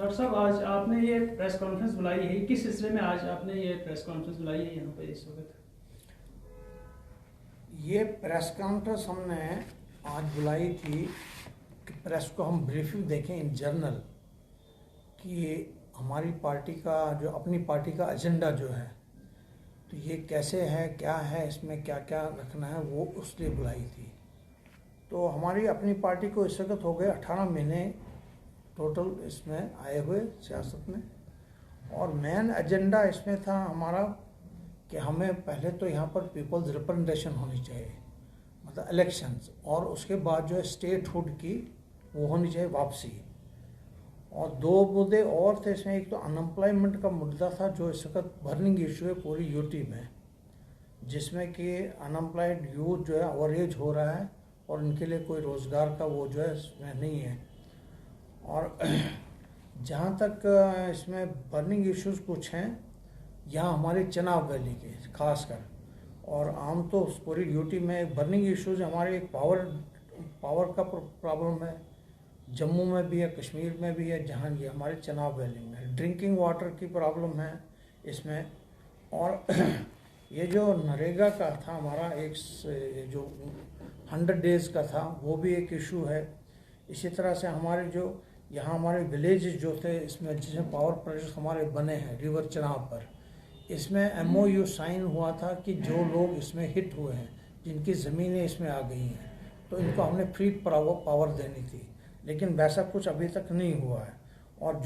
Doctor साहब, आज आपने ये प्रेस कॉन्फ्रेंस बुलाई है, किस सिलसिले में आज आपने ये प्रेस कॉन्फ्रेंस बुलाई है यहाँ पे इस वक्त? ये प्रेस कॉन्फ्रेंस हमने आज बुलाई थी कि प्रेस को हम ब्रीफिंग देखें इन जनरल कि हमारी पार्टी का जो अपनी पार्टी का एजेंडा जो है तो ये कैसे है, क्या है, इसमें क्या क्या रखना है, वो उसलिए बुलाई थी। तो हमारी अपनी पार्टी को इस वक्त हो गए 18 महीने टोटल इसमें आए हुए सियासत में, और मेन एजेंडा इसमें था हमारा कि हमें पहले तो यहाँ पर पीपल्स रिप्रेजेंटेशन होनी चाहिए, मतलब इलेक्शंस, और उसके बाद जो है स्टेटहुड की वो होनी चाहिए वापसी। और दो मुद्दे और थे इसमें, एक तो अनएम्प्लॉयमेंट का मुद्दा था जो इस वक्त बर्निंग इशू है पूरी यूटी में, जिसमें कि अनएम्प्लॉयड यूथ जो है ओवर एज हो रहा है और इनके लिए कोई रोज़गार का वो जो है इसमें नहीं है। और जहाँ तक इसमें बर्निंग इश्यूज कुछ हैं यहाँ हमारे चनाब वैली के खासकर, और आम तो पूरी यूटी में बर्निंग इश्यूज हमारे एक पावर का प्रॉब्लम है, जम्मू में भी है, कश्मीर में भी है, जहाँ ये हमारे चनाब वैली में है। ड्रिंकिंग वाटर की प्रॉब्लम है इसमें, और ये जो नरेगा का था हमारा एक जो 100 डेज़ का था वो भी एक इशू है। इसी तरह से हमारे जो यहाँ हमारे विलेज जो थे इसमें जिसमें पावर प्रोजेक्ट हमारे बने हैं रिवर चनाब पर, इसमें MOU साइन हुआ था कि जो लोग इसमें हिट हुए हैं जिनकी ज़मीनें इसमें आ गई हैं तो इनको हमने फ्री पावर देनी थी, लेकिन वैसा कुछ अभी तक नहीं हुआ है। और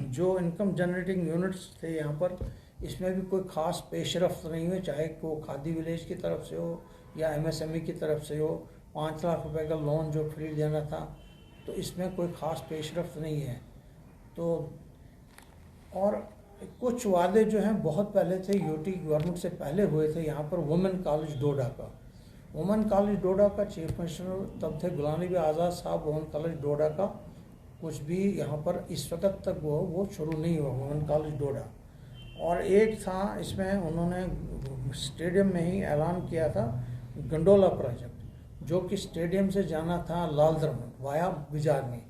जो इनकम जनरेटिंग यूनिट्स थे यहाँ पर, इसमें भी कोई ख़ास पेशरफ्त नहीं हुई, चाहे वो खादी विलेज की तरफ से हो या MSME की तरफ से हो। 5 लाख रुपए का लोन जो फ्री देना था तो इसमें कोई ख़ास पेशरफ्त नहीं है। तो और कुछ वादे जो हैं बहुत पहले थे, यूटी गवर्नमेंट से पहले हुए थे। यहाँ पर वुमेन कॉलेज डोडा का, वुमेन कॉलेज डोडा का चीफ मिनिस्टर तब थे गुलाम नबी आज़ाद साहब। वुमेन कॉलेज डोडा का कुछ भी यहाँ पर इस वक्त तक वो शुरू नहीं हुआ, वुमेन कॉलेज डोडा। और एक था इसमें उन्होंने स्टेडियम में ही ऐलान किया था गंडोला प्रोजेक्ट, जो कि स्टेडियम से जाना था लाल दरमन वाया बिजारनी,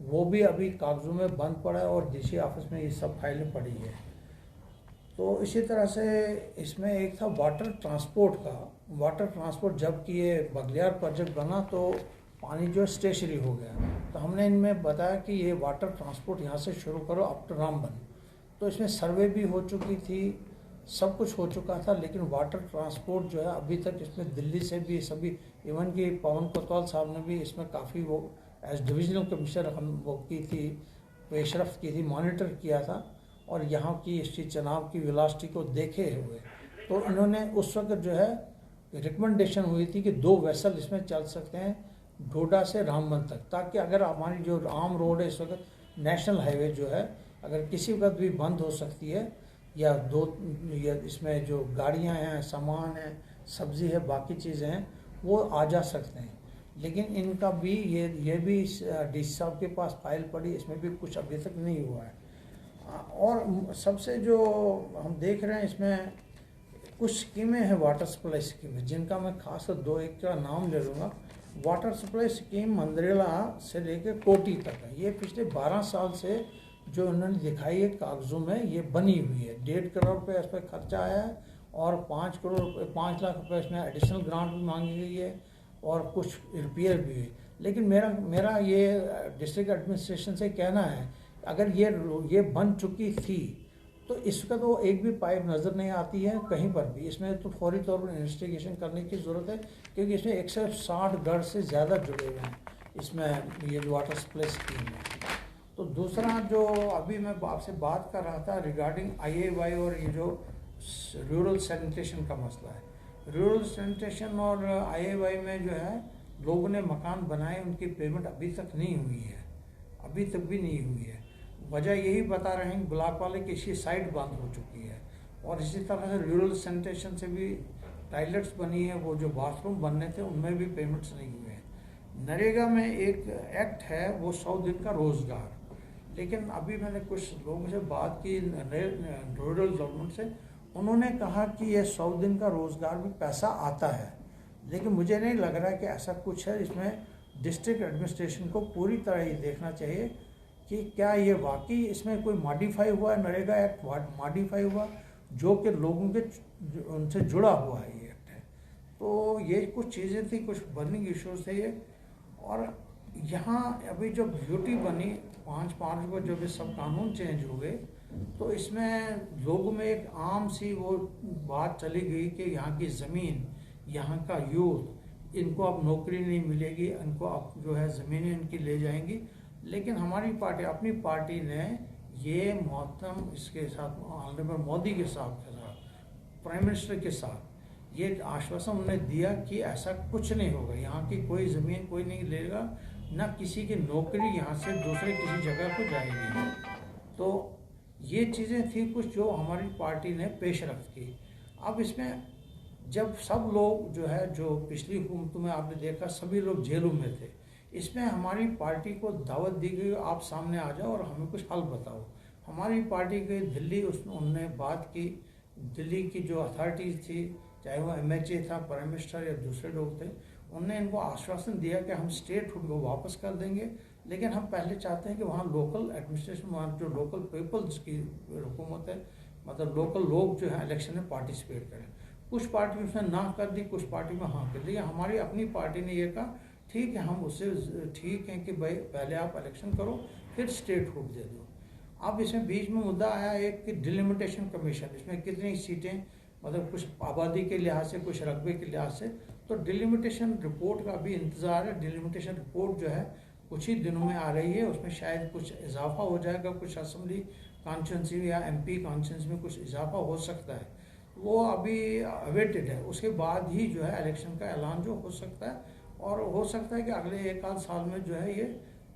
वो भी अभी कागजों में बंद पड़ा है और DC ऑफिस में ये सब फाइलें पड़ी है। तो इसी तरह से इसमें एक था वाटर ट्रांसपोर्ट का। वाटर ट्रांसपोर्ट जबकि ये बगलियार प्रोजेक्ट बना तो पानी जो स्टेशनरी हो गया, तो हमने इनमें बताया कि ये वाटर ट्रांसपोर्ट यहाँ से शुरू करो अप टू रामबन। तो इसमें सर्वे भी हो चुकी थी, सब कुछ हो चुका था, लेकिन वाटर ट्रांसपोर्ट जो है अभी तक इसमें दिल्ली से भी सभी, इवन कि पवन कोतवाल साहब ने भी इसमें काफ़ी वो एज डिविजनल कमिश्नर हम वो की थी, पेशरफ्त की थी, मॉनिटर किया था, और यहाँ की इसकी चनाब की वेलोसिटी को देखे हुए तो इन्होंने उस वक्त जो है रिकमेंडेशन हुई थी कि 2 वेसल इसमें चल सकते हैं डोडा से रामबन तक, ताकि अगर हमारी जो आम रोड है इस वक्त नेशनल हाईवे जो है अगर किसी वक्त भी बंद हो सकती है, या इसमें जो गाड़ियां हैं, सामान है, सब्जी है, बाकी चीज़ें हैं, वो आ जा सकते हैं। लेकिन इनका भी ये भी DC साहब के पास फाइल पड़ी, इसमें भी कुछ अभी तक नहीं हुआ है। और सबसे जो हम देख रहे हैं इसमें कुछ स्कीमें हैं वाटर सप्लाई स्कीमें, जिनका मैं खासकर 2-1 का नाम ले लूँगा। वाटर सप्लाई स्कीम मंदरेला से लेकर कोटी तक है। ये पिछले 12 साल से जो उन्होंने दिखाई है कागजों में, ये बनी हुई है। 1.5 करोड़ रुपये इस पर खर्चा आया है, और 5 लाख रुपये इसमें एडिशनल ग्रांट भी मांगी गई है, और कुछ रिपेयर भी हुई। लेकिन मेरा ये डिस्ट्रिक्ट एडमिनिस्ट्रेशन से कहना है, अगर ये बन चुकी थी तो इसका तो एक भी पाइप नज़र नहीं आती है कहीं पर भी। इसमें तो फौरी तौर पर इन्वेस्टिगेशन करने की ज़रूरत है, क्योंकि इसमें 160 घर से ज़्यादा जुड़े हुए हैं इसमें, ये जो वाटर सप्लाई स्कीम है। तो दूसरा जो अभी मैं आपसे बात कर रहा था रिगार्डिंग IAY और ये जो रूरल सैनिटेशन का मसला है, रूरल सैनिटेशन और IAY में जो है लोगों ने मकान बनाए, उनकी पेमेंट अभी तक नहीं हुई है, अभी तक भी नहीं हुई है। वजह यही बता रहे हैं ब्लॉक वाले की इसकी साइट बंद हो चुकी है, और इसी तरह से रूरल सैनिटेशन से भी टॉयलेट्स बनी है, वो जो बाथरूम बनने थे उनमें भी पेमेंट्स नहीं हुए हैं। नरेगा में एक एक्ट है वो 100 दिन का रोज़गार, लेकिन अभी मैंने कुछ लोगों से बात की रूरल गवर्नमेंट से, उन्होंने कहा कि ये 100 दिन का रोज़गार में पैसा आता है, लेकिन मुझे नहीं लग रहा कि ऐसा कुछ है। इसमें डिस्ट्रिक्ट एडमिनिस्ट्रेशन को पूरी तरह ये देखना चाहिए कि क्या ये वाकई इसमें कोई मॉडिफाई हुआ है, नरेगा एक्ट मॉडिफाई हुआ जो कि लोगों के उनसे जुड़ा हुआ है ये एक्ट है। तो ये कुछ चीज़ें थी, कुछ बर्निंग इश्यूज थे ये। और यहाँ अभी जब यूटी बनी 5/5 को जब ये सब कानून चेंज हो गए, तो इसमें लोगों में एक आम सी वो बात चली गई कि यहाँ की ज़मीन, यहाँ का यूथ, इनको अब नौकरी नहीं मिलेगी, इनको अब जो है ज़मीनें इनकी ले जाएंगी। लेकिन हमारी पार्टी, अपनी पार्टी ने ये मोहतरम इसके साथ ऑनरेबल मोदी के साथ, प्राइम मिनिस्टर के साथ ये आश्वासन उन्हें दिया कि ऐसा कुछ नहीं होगा, यहाँ की कोई ज़मीन कोई नहीं लेगा, ना किसी की नौकरी यहाँ से दूसरे किसी जगह को जाएगी। तो ये चीज़ें थी कुछ जो हमारी पार्टी ने पेश रख की। अब इसमें जब सब लोग जो है, जो पिछली हुकूमतों में आपने देखा सभी लोग जेलों में थे, इसमें हमारी पार्टी को दावत दी गई आप सामने आ जाओ और हमें कुछ हल बताओ। हमारी पार्टी के दिल्ली उन्होंने बात की, दिल्ली की जो अथॉरिटीज़ थी, चाहे वो MHA था, प्राइम मिनिस्टर या दूसरे लोग थे, उन्होंने इनको आश्वासन दिया कि हम स्टेट हुड को वापस कर देंगे, लेकिन हम पहले चाहते हैं कि वहाँ लोकल एडमिनिस्ट्रेशन, वहाँ जो लोकल पीपल्स की हुकूमत है, मतलब लोकल लोग जो है इलेक्शन में पार्टिसिपेट करें। कुछ पार्टी उसने ना कर दी, कुछ पार्टी में हाँ कर दी। हमारी अपनी पार्टी ने ये कहा ठीक है, हम उससे ठीक हैं कि भाई पहले आप इलेक्शन करो फिर स्टेट हुड दे दो। अब इसमें बीच में मुद्दा आया एक कि डिलिमिटेशन कमीशन, इसमें कितनी सीटें, मतलब कुछ आबादी के लिहाज से, कुछ रकबे के लिहाज से, तो डिलिमिटेशन रिपोर्ट का भी इंतज़ार है। डिलिमिटेशन रिपोर्ट जो है कुछ ही दिनों में आ रही है, उसमें शायद कुछ इजाफा हो जाएगा, कुछ असेंबली कॉन्स्टिट्यूंसी या MP कॉन्स्टिट्यूंसी में कुछ इजाफा हो सकता है, वो अभी अवेटेड है। उसके बाद ही जो है इलेक्शन का ऐलान जो हो सकता है, और हो सकता है कि अगले 1 आध साल में जो है ये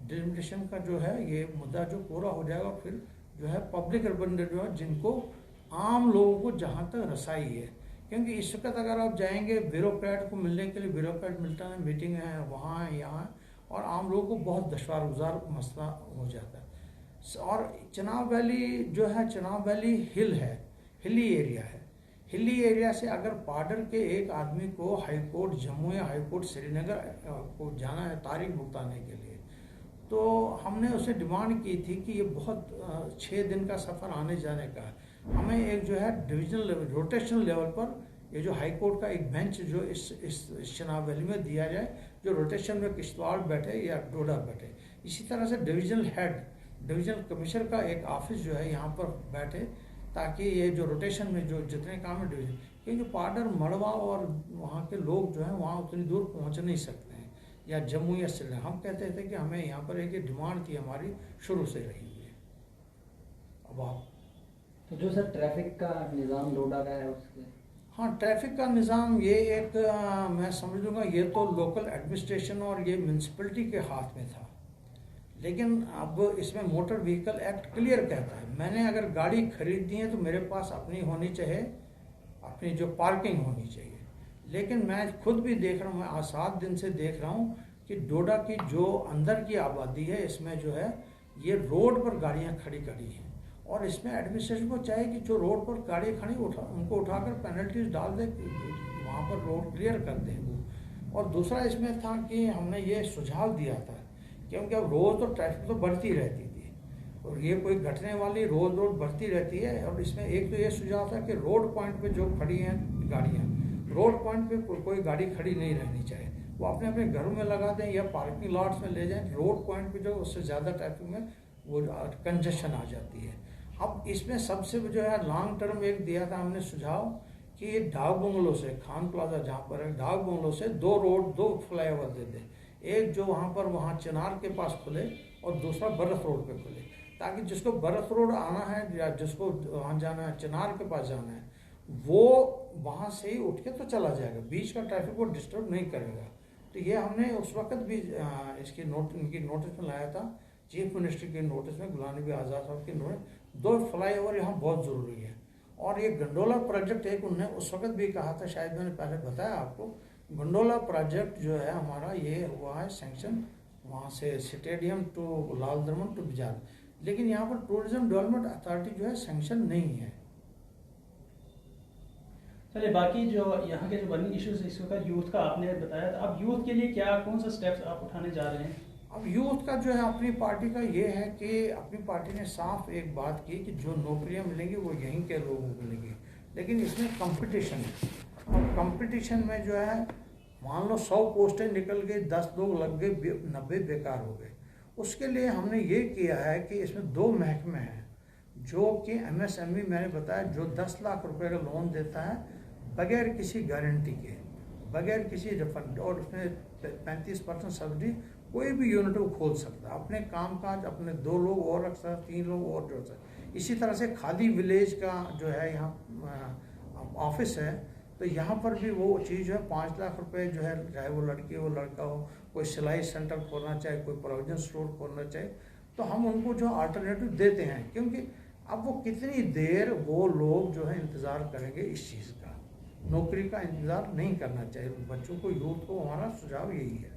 डिलिमिटेशन का जो है ये मुद्दा जो पूरा हो जाएगा, फिर जो है पब्लिक रिप्रेजेंटेटिव जो है, जिनको आम लोगों को जहाँ तक रसाई है, क्योंकि इस वक्त अगर आप जाएंगे ब्यूरोक्रेट को मिलने के लिए, ब्यूरोक्रेट मिलता है, मीटिंग है, वहाँ है, यहाँ है, और आम लोगों को बहुत दुश्वार गुजार मसला हो जाता है। और चिनाब वैली जो है, चिनाब वैली हिल है, हिली एरिया है। हिली एरिया से अगर पार्डर के एक आदमी को हाई कोर्ट जम्मू या हाई कोर्ट श्रीनगर को जाना है तारीख भुगताने के लिए, तो हमने उसे डिमांड की थी कि ये बहुत 6 दिन का सफ़र आने जाने का, हमें एक जो है डिविजनल लेवल, रोटेशनल लेवल पर ये जो हाई कोर्ट का एक बेंच जो इस चिनाब वैली में दिया जाए, जो रोटेशन में किश्तवाड़ बैठे या डोडा बैठे। इसी तरह से डिविजनल हेड, डिविजनल कमिश्नर का एक ऑफिस जो है यहाँ पर बैठे, ताकि ये जो रोटेशन में जो जितने काम है डिवीजन, क्योंकि पार्डर, मड़वा और वहाँ के लोग जो हैं वहाँ उतनी दूर पहुँच नहीं सकते हैं, या जम्मू या श्रीनगर। हम कहते थे कि हमें यहाँ पर एक डिमांड थी हमारी, शुरू से रही है। अब आप तो जो सर ट्रैफिक का निज़ाम डोडा का है उसके, हाँ, ट्रैफिक का निज़ाम ये एक मैं समझ लूँगा ये तो लोकल एडमिनिस्ट्रेशन और ये म्यूनसिपलिटी के हाथ में था, लेकिन अब इसमें मोटर व्हीकल एक्ट क्लियर कहता है, मैंने अगर गाड़ी खरीदनी है तो मेरे पास अपनी होनी चाहिए, अपनी जो पार्किंग होनी चाहिए। लेकिन मैं खुद भी देख रहा हूँ, मैं आज 7 दिन से देख रहा हूँ कि डोडा की जो अंदर की आबादी है, इसमें जो है ये रोड पर गाड़ियाँ खड़ी हैं, और इसमें एडमिनिस्ट्रेशन को चाहिए कि जो रोड पर गाड़ी खड़ी उनको उठाकर पेनल्टीज डाल दे, वहाँ पर रोड क्लियर कर दें वो। और दूसरा इसमें था कि हमने ये सुझाव दिया था, क्योंकि अब रोज़ तो ट्रैफिक तो बढ़ती रहती थी, और ये कोई घटने वाली रोज़ बढ़ती रहती है। और इसमें एक तो ये सुझाव था कि रोड पॉइंट पे जो खड़ी हैं गाड़ियाँ, रोड पॉइंट पे कोई गाड़ी खड़ी नहीं रहनी चाहिए, वो अपने अपने घरों में लगा दें या पार्किंग लॉट्स में ले जाएं। रोड पॉइंट पे जो उससे ज़्यादा ट्रैफिक में वो कंजेशन आ जाती है। अब इसमें सबसे जो है लॉन्ग टर्म एक दिया था हमने सुझाव कि ये डाक बंगलों से, खान प्लाजा जहाँ पर है, डाक बंगलों से 2 फ्लाईओवर दे दें, एक जो वहाँ चिनार के पास खुले और दूसरा बरस रोड पे खुले, ताकि जिसको बरस रोड आना है या जिसको वहाँ जाना है, चिनार के पास जाना है, वो वहाँ से ही उठ के तो चला जाएगा, बीच का ट्रैफिक को डिस्टर्ब नहीं करेगा। तो ये हमने उस वक्त भी इसकी इनकी नोटिस में लाया था, चीफ मिनिस्टर के नोटिस में, गुलाम नबी आज़ाद साहब के नोटिस, 2 फ्लाईओवर यहाँ बहुत ज़रूरी है। और ये गंडोला प्रोजेक्ट एक उन्होंने उस वक्त भी कहा था, शायद मैंने पहले बताया आपको, गंडोला प्रोजेक्ट जो है हमारा ये हुआ है सैंक्शन, वहाँ से stadium to Lal Daman to bizarre, लेकिन यहाँ पर टूरिज्म डेवलपमेंट अथॉरिटी जो है सैंक्शन नहीं है। चलिए, बाकी जो यहाँ के जो बर्निंग इश्यूज इस वक्त यूथ का आपने बताया था, अब यूथ के लिए क्या कौन सा स्टेप्स आप उठाने जा रहे हैं? अब यूथ का जो है अपनी पार्टी का ये है कि अपनी पार्टी ने साफ एक बात की कि जो नौकरियां मिलेंगी वो यहीं के लोगों को मिलेंगी, लेकिन इसमें कंपटीशन है। और कंपटीशन में जो है मान लो 100 पोस्टें निकल गई, 10 लोग लग गए, 90 बेकार हो गए। उसके लिए हमने ये किया है कि इसमें 2 महकमे हैं जो कि MSME मैंने बताया जो 10 लाख रुपए का लोन देता है बगैर किसी गारंटी के, बगैर किसी रिफंड, और उसमें 35% सब्सिडी, कोई भी यूनिट वो खोल सकता है अपने काम काज, अपने 2 लोग और रख सकता, 3 लोग और जोड़ सकता। इसी तरह से खादी विलेज का जो है यहाँ ऑफिस है, तो यहाँ पर भी वो चीज़ जो है 5 लाख रुपए जो है, चाहे वो लड़की हो लड़का हो, कोई सिलाई सेंटर खोलना चाहे, कोई प्रोविजन स्टोर खोलना चाहे, तो हम उनको जो अल्टरनेटिव देते हैं। क्योंकि अब वो कितनी देर वो लोग जो है इंतज़ार करेंगे इस चीज़ का, नौकरी का इंतज़ार नहीं करना चाहिए बच्चों को, यूथ को। हमारा सुझाव यही है।